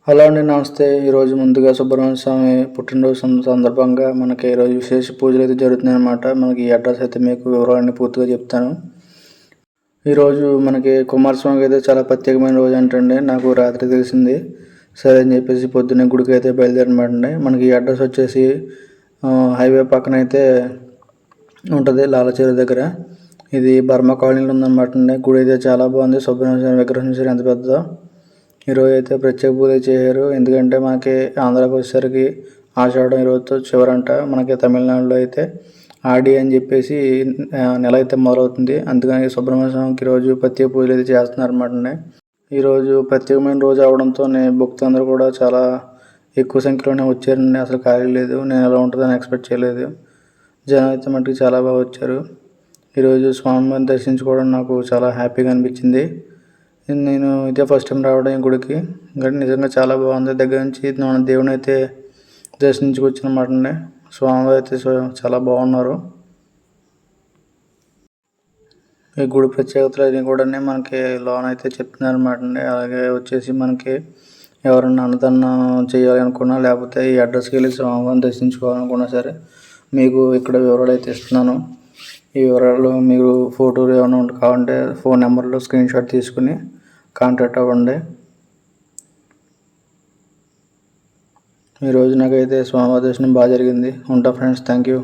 Hello అండి, నమస్తే. ఈరోజు ముందుగా సుబ్రహ్మణ్య స్వామి పుట్టినరోజు సందర్భంగా మనకి ఈరోజు విశేష పూజలు అయితే జరుగుతున్నాయి అన్నమాట. మనకి ఈ అడ్రస్ అయితే మీకు వివరాలన్నీ పూర్తిగా చెప్తాను. ఈరోజు మనకి కుమారస్వామికి అయితే చాలా ప్రత్యేకమైన రోజు అంటండి. నాకు రాత్రి తెలిసింది. సరే అని చెప్పేసి పొద్దున్నే గుడికి అయితే బయలుదేరమాట అండి. మనకి ఈ అడ్రస్ వచ్చేసి హైవే పక్కన అయితే ఉంటుంది, లాలచెరువు దగ్గర. ఇది బర్మా కాలనీలో ఉందన్నమాట అండి. గుడి అయితే చాలా బాగుంది. సుబ్రహ్మణ్య స్వామి విగ్రహం చూసారు ఎంత పెద్దదో. ఈరోజు అయితే ప్రత్యేక పూజ చేశారు. ఎందుకంటే మనకి ఆంధ్రాకి వచ్చేసరికి ఆషాఢం ఈరోజుతో చివరంట. మనకి తమిళనాడులో అయితే ఆడి అని చెప్పేసి నెల అయితే మొదలవుతుంది. అందుకని సుబ్రహ్మణ్య స్వామికి ఈరోజు ప్రత్యేక పూజలు అయితే చేస్తున్నారు అన్నమాట. ఈరోజు ప్రత్యేకమైన రోజు అవడంతో భక్తులందరూ కూడా చాలా ఎక్కువ సంఖ్యలోనే వచ్చారండి. అసలు ఖాళీ లేదు. నేను ఎలా ఉంటుందని ఎక్స్పెక్ట్ చేయలేదు. జనం అయితే మటుకు చాలా బాగా వచ్చారు. ఈరోజు స్వామివారిని దర్శించుకోవడం నాకు చాలా హ్యాపీగా అనిపించింది. నేను ఇదే ఫస్ట్ టైం రావడం ఈ గుడికి. కానీ నిజంగా చాలా బాగుంది. దగ్గర నుంచి మన దేవుని అయితే దర్శించుకొచ్చానమాట అండి. స్వామివారు అయితే చాలా బాగున్నారు. ఈ గుడి ప్రత్యేకతలు అన్నీ కూడా మనకి లోన్ అయితే చెప్తున్నారు అన్నమాట అండి. అలాగే వచ్చేసి మనకి ఎవరన్నా అన్నదానం చేయాలి అనుకున్నా, లేకపోతే ఈ అడ్రస్కి వెళ్ళి స్వామివారిని దర్శించుకోవాలనుకున్నా సరే మీకు ఇక్కడ వివరాలు అయితే ఇస్తున్నాను. ఈ వివరాలు మీరు ఫోటోలు ఏమైనా కావాలంటే ఫోన్ నెంబర్లో స్క్రీన్ షాట్ తీసుకుని కాంటాక్ట్ అవ్వండి. ఈరోజు నాకైతే స్వామివారి దర్శనం బాగా జరిగింది. ఉంటా ఫ్రెండ్స్, థ్యాంక్ యూ.